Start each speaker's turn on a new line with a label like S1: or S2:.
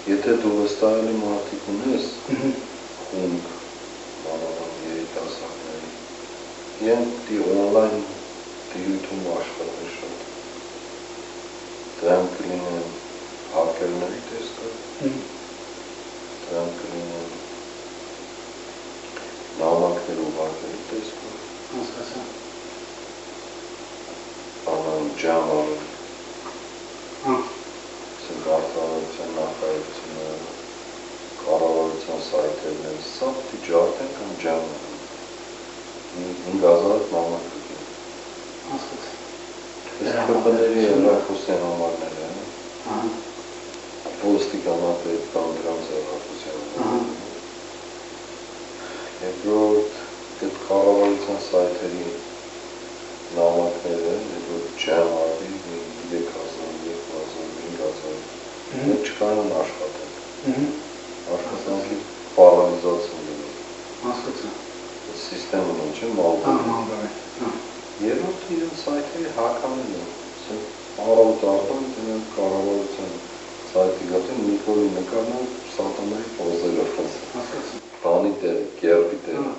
S1: Եթե դու վստահելի մարդիկ ունես, խումբ, մանավանդ երիտասարդների, իրենք օնլայն դիրույթում աշխատեն շատ, դրանք կլինեն հակերների տեսքը, դրանք կլինեն նամակներ ուղարկելու տեսքով, անան ջամալ, արտարարության նախարարությունը, կառավարության սայթերն սա պիտի ջարդեն կամ ջամալ, 5000 նամակ կգին։ Իսկ կպների հեռախոսային համարները, ոստիկանապետ կամ դրանց հեռախոսային համարները, երկրորդ այդ կառավարության սայթերի նամակները, որ ջամալի 3000, 2000, 5000, դրանք չկարողան աշխատել, աշխատանքի պարալիզացիա լինի, սիստեմն ինչ է, մալբարի, երրորդը իրենց սայթերի հականն է, առավոտ արտան դրանք կառավարության սայթի գտին Նիկոլի նկարն սատանայի պոզերով, բանի տեղը, կերպի տեղը